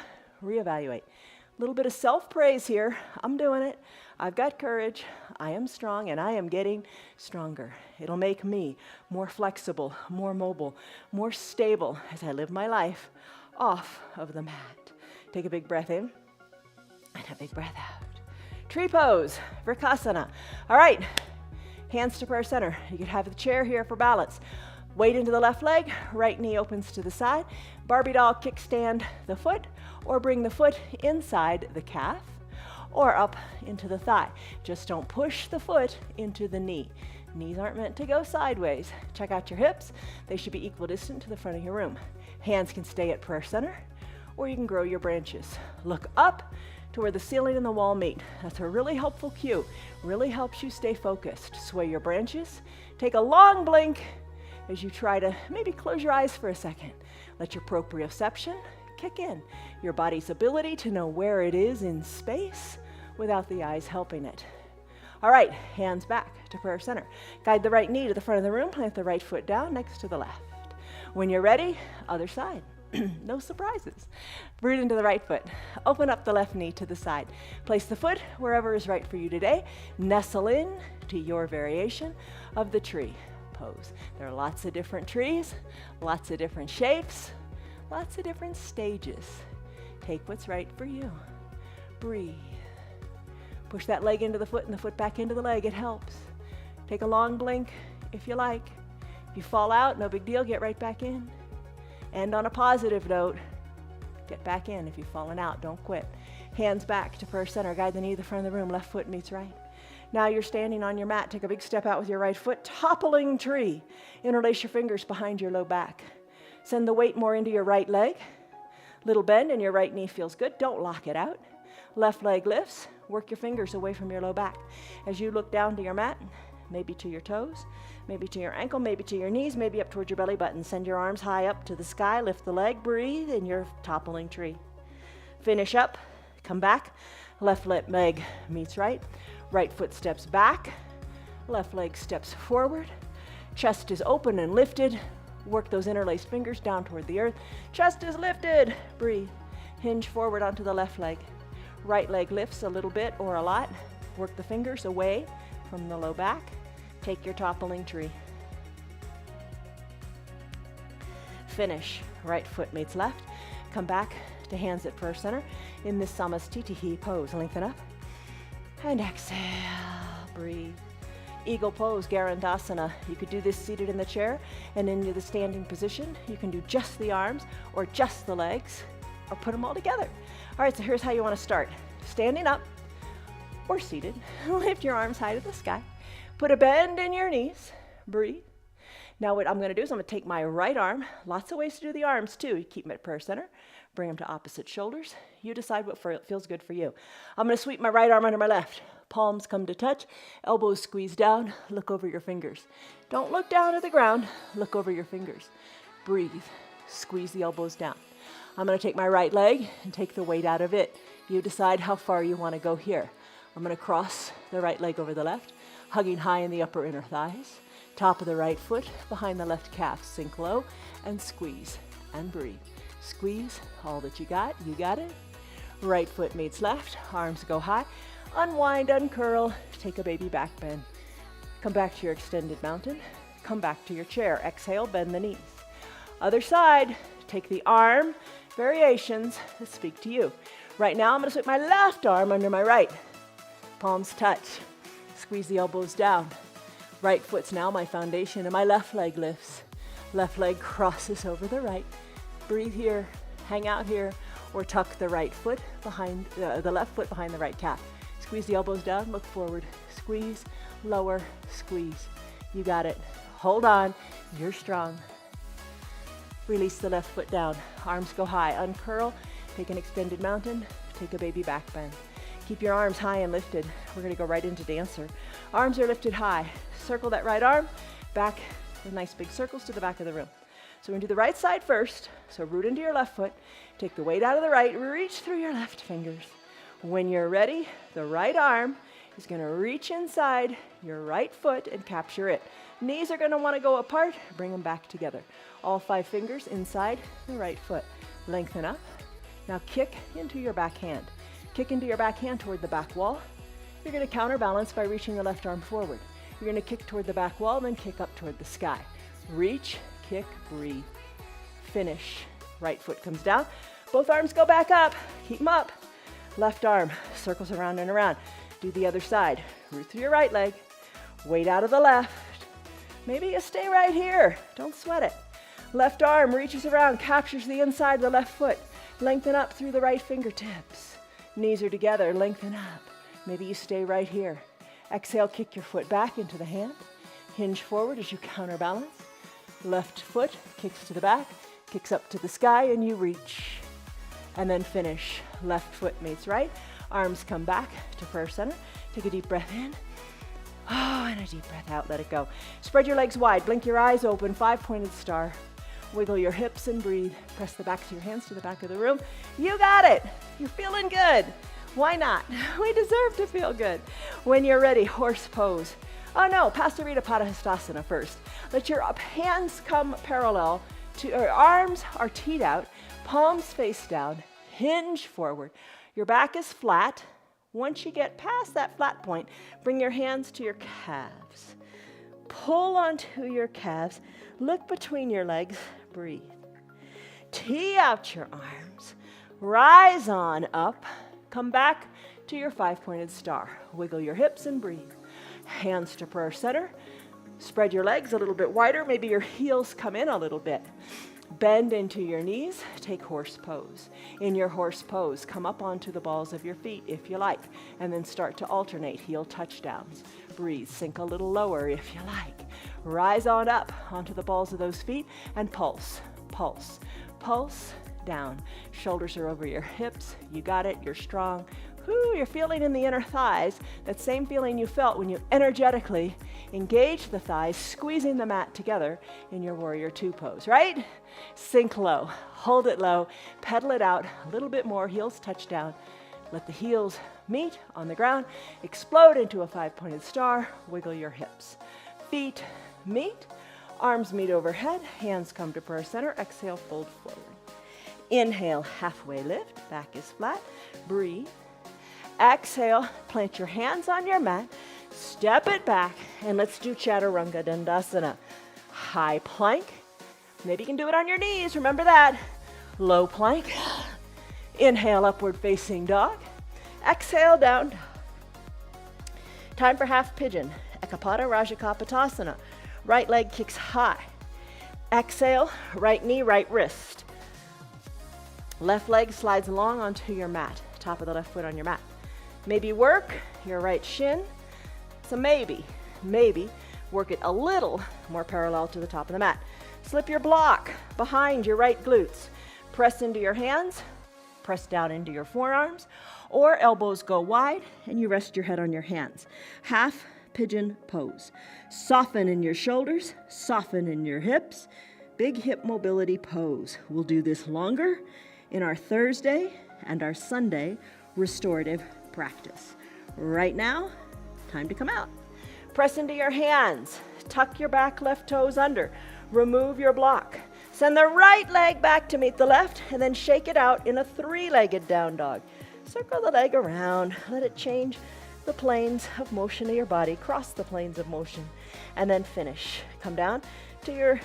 reevaluate. A little bit of self-praise here. I'm doing it. I've got courage. I am strong, and I am getting stronger. It'll make me more flexible, more mobile, more stable as I live my life off of the mat. Take a big breath in and a big breath out. Tree pose, Vrikasana. All right, hands to prayer center. You could have the chair here for balance. Weight into the left leg, right knee opens to the side. Barbie doll kickstand the foot, or bring the foot inside the calf, or up into the thigh. Just don't push the foot into the knee. Knees aren't meant to go sideways. Check out your hips. They should be equidistant to the front of your room. Hands can stay at prayer center, or you can grow your branches. Look up to where the ceiling and the wall meet. That's a really helpful cue. Really helps you stay focused. Sway your branches. Take a long blink as you try to maybe close your eyes for a second. Let your proprioception kick in. Your body's ability to know where it is in space without the eyes helping it. All right, hands back to prayer center. Guide the right knee to the front of the room. Plant the right foot down next to the left. When you're ready, other side. No surprises. Root into the right foot. Open up the left knee to the side. Place the foot wherever is right for you today. Nestle in to your variation of the tree pose. There are lots of different trees, lots of different shapes, lots of different stages. Take what's right for you. Breathe. Push that leg into the foot and the foot back into the leg. It helps. Take a long blink if you like. If you fall out, no big deal. Get right back in. And on a positive note, get back in. If you've fallen out, don't quit. Hands back to prayer center. Guide the knee to the front of the room. Left foot meets right. Now you're standing on your mat. Take a big step out with your right foot. Toppling tree. Interlace your fingers behind your low back. Send the weight more into your right leg. Little bend and your right knee feels good. Don't lock it out. Left leg lifts. Work your fingers away from your low back. As you look down to your mat, maybe to your toes, maybe to your ankle, maybe to your knees, maybe up towards your belly button. Send your arms high up to the sky. Lift the leg. Breathe in your toppling tree. Finish up. Come back. Left leg meets right. Right foot steps back. Left leg steps forward. Chest is open and lifted. Work those interlaced fingers down toward the earth. Chest is lifted. Breathe. Hinge forward onto the left leg. Right leg lifts a little bit or a lot. Work the fingers away from the low back. Take your toppling tree. Finish. Right foot meets left. Come back to hands at prayer center in this Samastitihi pose. Lengthen up. And exhale. Breathe. Eagle pose, Garandasana. You could do this seated in the chair and into the standing position. You can do just the arms or just the legs or put them all together. All right, so here's how you want to start. Standing up or seated. Lift your arms high to the sky. Put a bend in your knees. Breathe. Now what I'm going to do is I'm going to take my right arm. Lots of ways to do the arms too. You keep them at prayer center. Bring them to opposite shoulders. You decide what feels good for you. I'm going to sweep my right arm under my left. Palms come to touch. Elbows squeeze down. Look over your fingers. Don't look down at the ground. Look over your fingers. breathe. Squeeze the elbows down. I'm going to take my right leg and take the weight out of it. You decide how far you want to go here. I'm going to cross the right leg over the left, hugging high in the upper inner thighs. Top of the right foot behind the left calf. Sink low and squeeze and breathe. Squeeze all that you got. You got it. Right foot meets left. Arms go high. Unwind, uncurl. Take a baby back bend. Come back to your extended mountain. Come back to your chair. Exhale, bend the knees. Other side. Take the arm variations that speak to you. Right now, I'm going to slip my left arm under my right. Palms touch. Squeeze the elbows down. Right foot's now my foundation, and my left leg lifts. Left leg crosses over the right. Breathe here, hang out here, or tuck the right foot behind, the left foot behind the right calf. Squeeze the elbows down, look forward. Squeeze, lower, squeeze. You got it. Hold on, you're strong. Release the left foot down. Arms go high, uncurl, take an extended mountain, take a baby back bend. Keep your arms high and lifted. We're gonna go right into dancer. Arms are lifted high. Circle that right arm, back with nice big circles to the back of the room. So we're gonna do the right side first. So root into your left foot, take the weight out of the right, reach through your left fingers. When you're ready, the right arm is gonna reach inside your right foot and capture it. Knees are gonna wanna go apart, bring them back together. All 5 fingers inside the right foot. Lengthen up. Now kick into your back hand. Kick into your back hand toward the back wall. You're gonna counterbalance by reaching the left arm forward. You're gonna kick toward the back wall, then kick up toward the sky. Reach, kick, breathe. Finish. Right foot comes down. Both arms go back up. Keep them up. Left arm circles around and around. Do the other side. Root through your right leg. Weight out of the left. Maybe you stay right here. Don't sweat it. Left arm reaches around, captures the inside of the left foot. Lengthen up through the right fingertips. Knees are together, lengthen up. Maybe you stay right here. Exhale, kick your foot back into the hand. Hinge forward as you counterbalance. Left foot kicks to the back, kicks up to the sky, and you reach. And then finish. Left foot meets right. Arms come back to prayer center. Take a deep breath in. Oh, and a deep breath out. Let it go. Spread your legs wide. Blink your eyes open. 5-pointed star. Wiggle your hips and breathe. Press the backs of your hands to the back of the room. You got it. You're feeling good. Why not? We deserve to feel good. When you're ready, horse pose. Oh no, Pastarita Padahastasana first. Let your hands come parallel to, or arms are teed out, palms face down, hinge forward. Your back is flat. Once you get past that flat point, bring your hands to your calves. Pull onto your calves. Look between your legs. Breathe. Tee out your arms. Rise on up. Come back to your 5-pointed star. Wiggle your hips and breathe. Hands to prayer center. Spread your legs a little bit wider. Maybe your heels come in a little bit. Bend into your knees. Take horse pose. In your horse pose, come up onto the balls of your feet if you like, and then start to alternate heel touchdowns. Breathe. Sink a little lower if you like. Rise on up onto the balls of those feet and pulse, pulse, pulse down. Shoulders are over your hips. You got it. You're strong. Whoo, you're feeling in the inner thighs that same feeling you felt when you energetically engage the thighs, squeezing the mat together in your warrior 2 pose, right? Sink low, hold it low, pedal it out a little bit more, heels touch down. Let the heels meet on the ground, explode into a 5-pointed star, wiggle your hips. Feet meet, arms meet overhead, hands come to prayer center, exhale, fold forward. Inhale, halfway lift, back is flat, breathe. Exhale, plant your hands on your mat, step it back, and let's do Chaturanga Dandasana. High plank. Maybe you can do it on your knees, remember that. Low plank. Inhale, upward facing dog. Exhale, down dog. Time for half pigeon. Ekapada Rajakapatasana. Right leg kicks high. Exhale, right knee, right wrist. Left leg slides along onto your mat. Top of the left foot on your mat. Maybe work your right shin. So maybe work it a little more parallel to the top of the mat. Slip your block behind your right glutes. Press into your hands, press down into your forearms, or elbows go wide and you rest your head on your hands. Half pigeon pose. Soften in your shoulders, soften in your hips. big hip mobility pose. We'll do this longer in our Thursday and our Sunday restorative practice. Right now, time to come out. Press into your hands. Tuck your back left toes under. Remove your block. Send the right leg back to meet the left, and then shake it out in a three-legged down dog. Circle the leg around. Let it change the planes of motion of your body. Cross the planes of motion. And then finish. Come down to your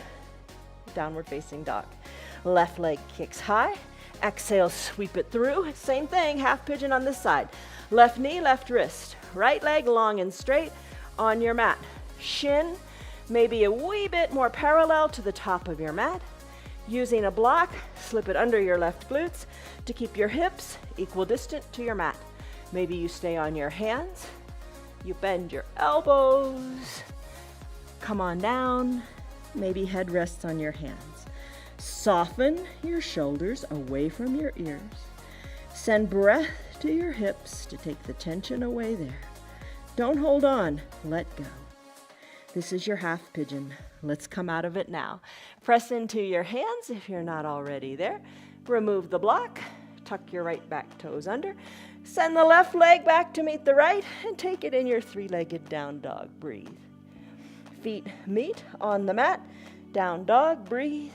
downward facing dog. Left leg kicks high. Exhale, sweep it through. Same thing, half pigeon on this side. Left knee, left wrist. Right leg long and straight on your mat. Shin maybe a wee bit more parallel to the top of your mat. Using a block, slip it under your left glutes to keep your hips equidistant to your mat. Maybe you stay on your hands. You bend your elbows. Come on down. Maybe head rests on your hands. Soften your shoulders away from your ears. Send breath to your hips to take the tension away there. Don't hold on, let go. This is your half pigeon. Let's come out of it now. Press into your hands if you're not already there. Remove the block, tuck your right back toes under. Send the left leg back to meet the right and take it in your three-legged down dog. Breathe. Feet meet on the mat. Down dog, breathe.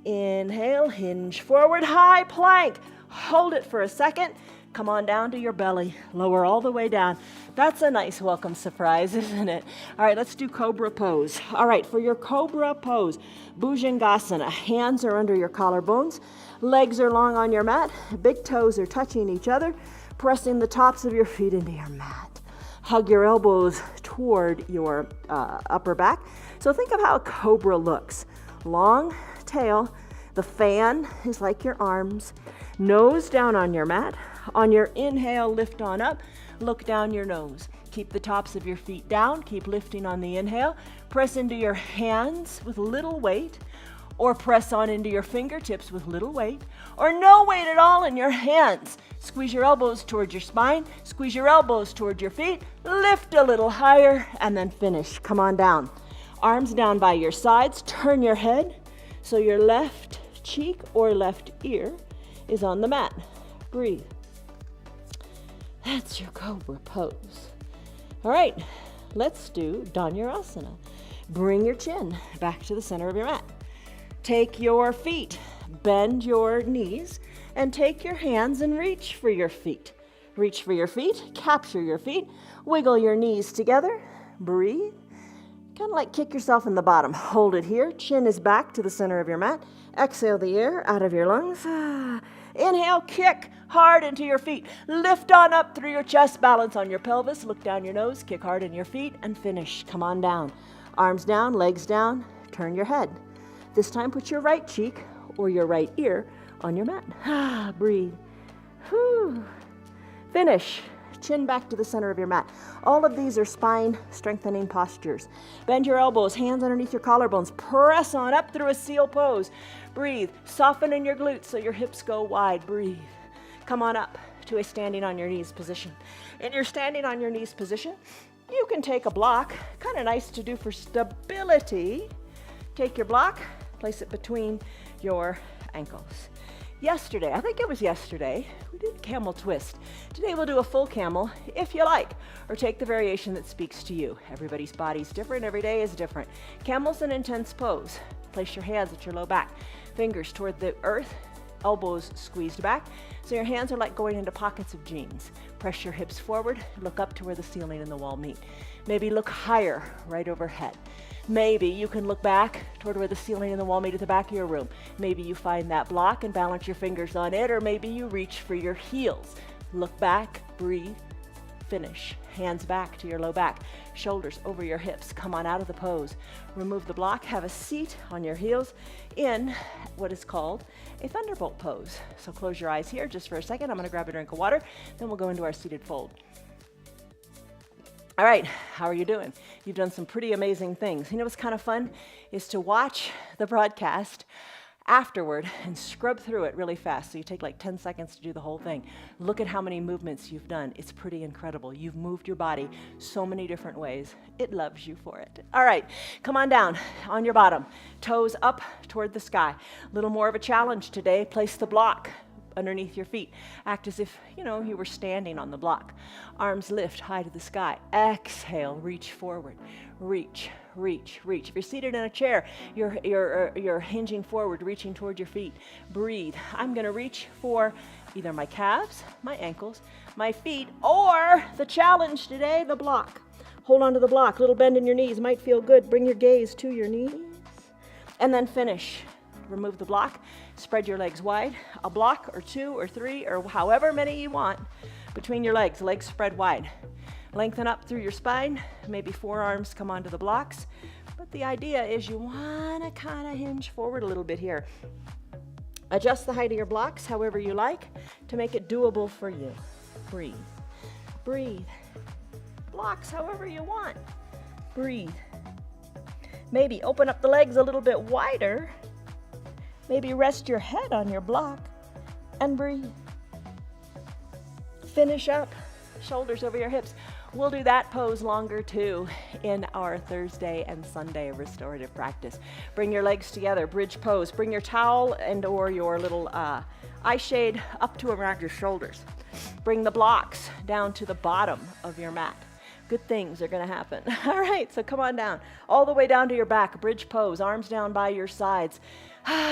Inhale, hinge forward, high plank. Hold it for a second. Come on down to your belly. Lower all the way down. That's a nice welcome surprise, isn't it? All right, let's do cobra pose. All right, for your cobra pose, Bhujangasana. Hands are under your collarbones. Legs are long on your mat. Big toes are touching each other. Pressing the tops of your feet into your mat. Hug your elbows toward your upper back. So think of how a cobra looks. Long tail. The fan is like your arms. Nose down on your mat. On your inhale, lift on up. Look down your nose. Keep the tops of your feet down. Keep lifting on the inhale. Press into your hands with little weight, or press on into your fingertips with little weight, or no weight at all in your hands. Squeeze your elbows towards your spine. Squeeze your elbows towards your feet. Lift a little higher, and then finish. Come on down. Arms down by your sides. Turn your head so your left cheek or left ear is on the mat. Breathe. That's your cobra pose. All right, let's do Dhanurasana. Bring your chin back to the center of your mat. Take your feet, bend your knees, and take your hands and reach for your feet. Reach for your feet, capture your feet, wiggle your knees together, breathe. Kind of like kick yourself in the bottom. Hold it here. Chin is back to the center of your mat. Exhale the air out of your lungs. Inhale, kick hard into your feet. Lift on up through your chest. Balance on your pelvis. Look down your nose. Kick hard in your feet and finish. Come on down. Arms down, legs down. Turn your head. This time put your right cheek or your right ear on your mat. Breathe. Whew. Finish. Chin back to the center of your mat. All of these are spine strengthening postures. Bend your elbows, hands underneath your collarbones. Press on up through a seal pose. Breathe. Soften in your glutes so your hips go wide. Breathe. Come on up to a standing on your knees position. In your standing on your knees position, you can take a block. Kind of nice to do for stability. Take your block, place it between your ankles. Yesterday, I think it was yesterday, we did camel twist. Today we'll do a full camel if you like, or take the variation that speaks to you. Everybody's body's different, every day is different. Camel's an intense pose. Place your hands at your low back, fingers toward the earth, elbows squeezed back, so your hands are like going into pockets of jeans. Press your hips forward, look up to where the ceiling and the wall meet. Maybe look higher, right overhead. Maybe you can look back toward where the ceiling and the wall meet at the back of your room. Maybe you find that block and balance your fingers on it, or maybe you reach for your heels. Look back, breathe, finish. Hands back to your low back, shoulders over your hips. Come on out of the pose. Remove the block, have a seat on your heels in what is called a thunderbolt pose. So close your eyes here just for a second. I'm gonna grab a drink of water, then we'll go into our seated fold. All right, how are you doing? You've done some pretty amazing things. You know what's kind of fun is to watch the broadcast afterward and scrub through it really fast. So you take like 10 seconds to do the whole thing. Look at how many movements you've done. It's pretty incredible. You've moved your body so many different ways. It loves you for it. All right, come on down on your bottom. Toes up toward the sky. A little more of a challenge today. Place the block underneath your feet. Act as if, you were standing on the block. Arms lift high to the sky. Exhale, reach forward. Reach, reach, reach. If you're seated in a chair, you're hinging forward, reaching toward your feet. Breathe. I'm going to reach for either my calves, my ankles, my feet, or the challenge today, the block. Hold on to the block. Little bend in your knees might feel good. Bring your gaze to your knees. And then finish. Remove the block. Spread your legs wide. A block or two or three or however many you want between your legs. Legs spread wide. Lengthen up through your spine. Maybe forearms come onto the blocks. But the idea is you want to kind of hinge forward a little bit here. Adjust the height of your blocks however you like to make it doable for you. Breathe. Breathe. Blocks however you want. Breathe. Maybe open up the legs a little bit wider. Maybe rest your head on your block and breathe. Finish up, shoulders over your hips. We'll do that pose longer too in our Thursday and Sunday restorative practice. Bring your legs together, bridge pose. Bring your towel and or your little eye shade up to around your shoulders. Bring the blocks down to the bottom of your mat. Good things are going to happen. All right, so come on down. All the way down to your back, bridge pose, arms down by your sides.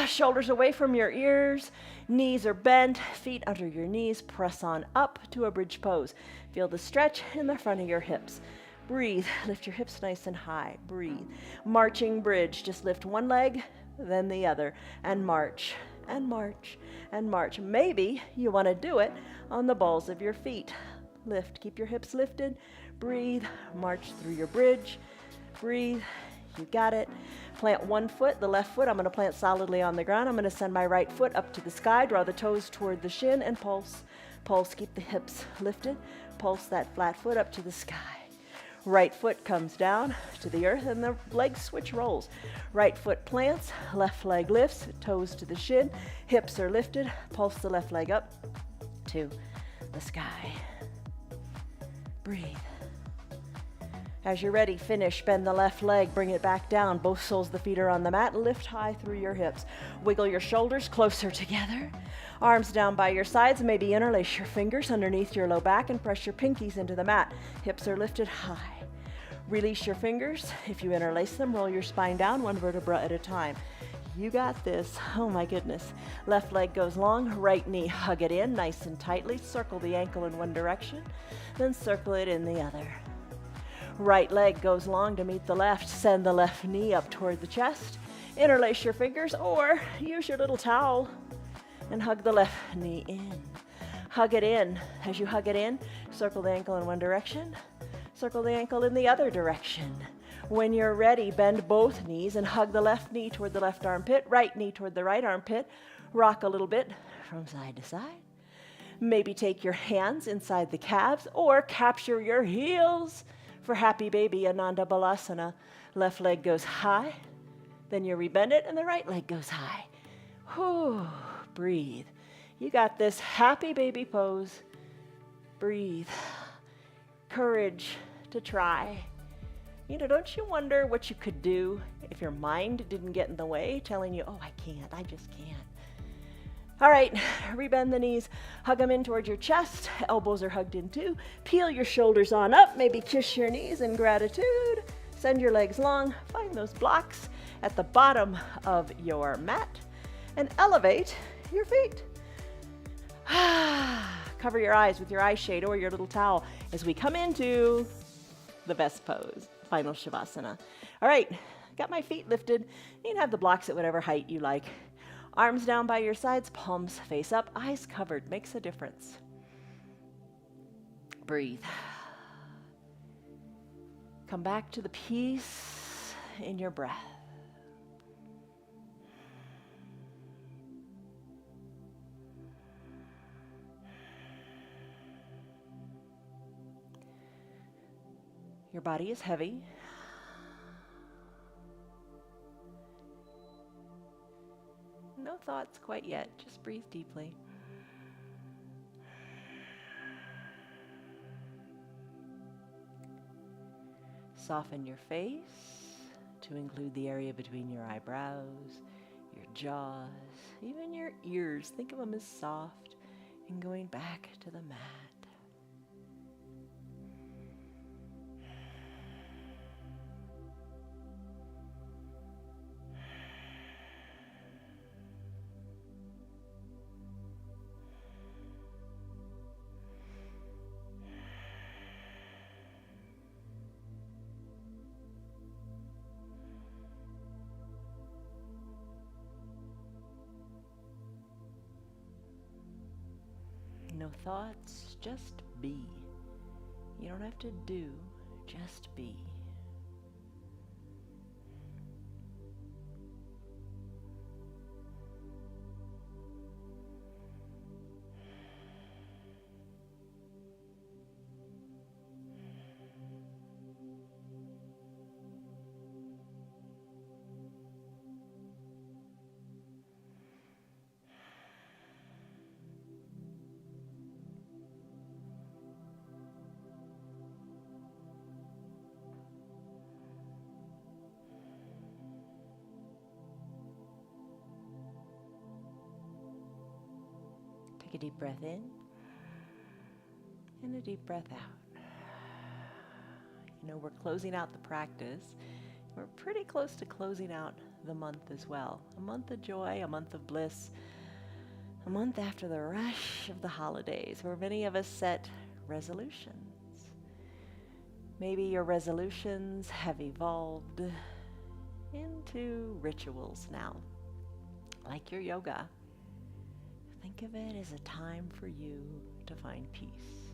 Shoulders away from your ears, knees are bent, feet under your knees, press on up to a bridge pose. Feel the stretch in the front of your hips. Breathe, lift your hips nice and high, breathe. Marching bridge, just lift one leg, then the other, and march, and march, and march. Maybe you want to do it on the balls of your feet. Lift, keep your hips lifted, breathe, march through your bridge, breathe. You got it. Plant one foot, the left foot, I'm going to plant solidly on the ground. I'm going to send my right foot up to the sky, draw the toes toward the shin, and pulse. Pulse, keep the hips lifted. Pulse that flat foot up to the sky. Right foot comes down to the earth, and the leg switch rolls. Right foot plants, left leg lifts, toes to the shin, hips are lifted. Pulse the left leg up to the sky. Breathe. As you're ready, finish. Bend the left leg, bring it back down. Both soles of the feet are on the mat. Lift high through your hips. Wiggle your shoulders closer together. Arms down by your sides. Maybe interlace your fingers underneath your low back and press your pinkies into the mat. Hips are lifted high. Release your fingers. If you interlace them, roll your spine down one vertebra at a time. You got this. Oh my goodness. Left leg goes long, right knee, hug it in nice and tightly. Circle the ankle in one direction, then circle it in the other. Right leg goes long to meet the left. Send the left knee up toward the chest. Interlace your fingers or use your little towel and hug the left knee in. Hug it in. As you hug it in, circle the ankle in one direction, circle the ankle in the other direction. When you're ready, bend both knees and hug the left knee toward the left armpit, right knee toward the right armpit. Rock a little bit from side to side. Maybe take your hands inside the calves or capture your heels for happy baby Ananda Balasana. Left leg goes high, then you rebend it and the right leg goes high. Whew, breathe. You got this happy baby pose. Breathe. Courage to try. Don't you wonder what you could do if your mind didn't get in the way, telling you, oh, I can't, I just can't. All right, rebend the knees, hug them in towards your chest, elbows are hugged in too. Peel your shoulders on up, maybe kiss your knees in gratitude. Send your legs long, find those blocks at the bottom of your mat, and elevate your feet. Cover your eyes with your eye shade or your little towel as we come into the best pose, final Shavasana. All right, got my feet lifted. You can have the blocks at whatever height you like. Arms down by your sides, palms face up, eyes covered, makes a difference. Breathe. Come back to the peace in your breath. Your body is heavy. No No thoughts quite yet. Just breathe deeply. Soften your face to include the area between your eyebrows, your jaws, even your ears. Think of them as soft and going back to the mat. No thoughts, just be. You don't have to do, just be. Take a deep breath in and a deep breath out. You know, we're closing out the practice. We're pretty close to closing out the month as well. A month of joy, a month of bliss, a month after the rush of the holidays, where many of us set resolutions. Maybe your resolutions have evolved into rituals now, like your yoga. Think of it as a time for you to find peace.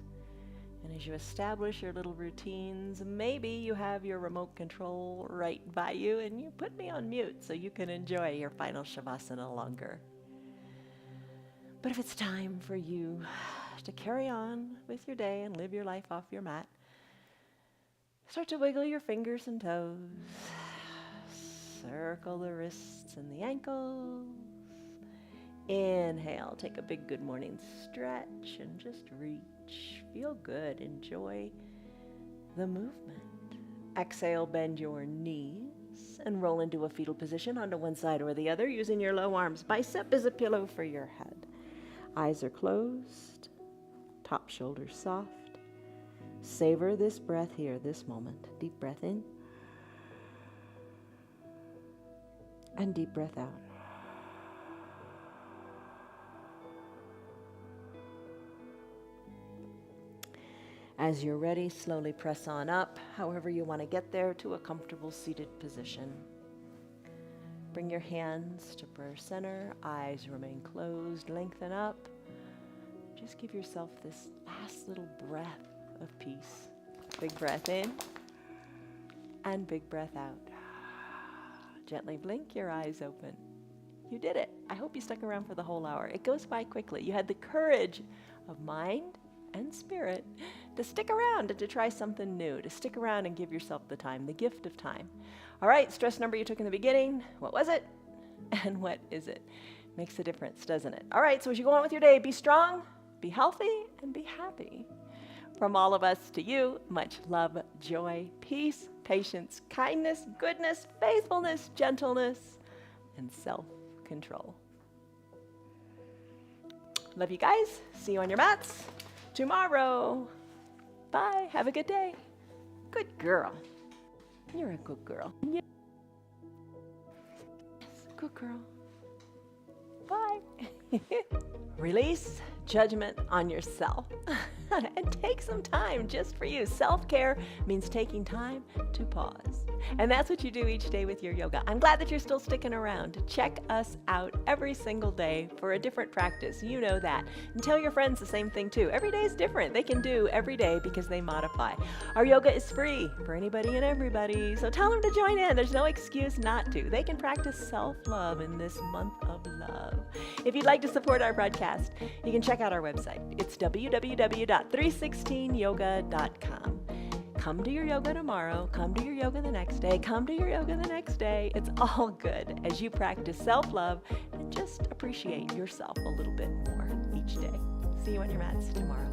And as you establish your little routines, maybe you have your remote control right by you and you put me on mute so you can enjoy your final Shavasana longer. But if it's time for you to carry on with your day and live your life off your mat, start to wiggle your fingers and toes, circle the wrists and the ankles. Inhale, take a big good morning stretch and just reach. Feel good, enjoy the movement. Exhale, bend your knees and roll into a fetal position onto one side or the other using your low arms. Bicep is a pillow for your head. Eyes are closed, top shoulders soft. Savor this breath here, this moment. Deep breath in and deep breath out. As you're ready, slowly press on up, however you want to get there, to a comfortable seated position. Bring your hands to prayer center, eyes remain closed, lengthen up. Just give yourself this last little breath of peace. Big breath in and big breath out. Gently blink your eyes open. You did it. I hope you stuck around for the whole hour. It goes by quickly. You had the courage of mind and spirit to stick around and to try something new, to stick around and give yourself the time, the gift of time. All right, stress number you took in the beginning, what was it? And what is it? Makes a difference, doesn't it? All right, so as you go on with your day, be strong, be healthy, and be happy. From all of us to you, much love, joy, peace, patience, kindness, goodness, faithfulness, gentleness, and self-control. Love you guys. See you on your mats tomorrow. Bye. Have a good day. Good girl. You're a good girl. Yes, good girl. Bye. Release judgment on yourself and take some time just for you. Self-care means taking time to pause. And that's what you do each day with your yoga. I'm glad that you're still sticking around to check us out every single day for a different practice. You know that. And tell your friends the same thing too. Every day is different. They can do every day because they modify. Our yoga is free for anybody and everybody. So tell them to join in. There's no excuse not to. They can practice self-love in this month of love. If you'd like to support our broadcast, you can check out our website. It's www.316yoga.com. Come to your yoga tomorrow, come to your yoga the next day, come to your yoga the next day. It's all good as you practice self-love and just appreciate yourself a little bit more each day. See you on your mats tomorrow.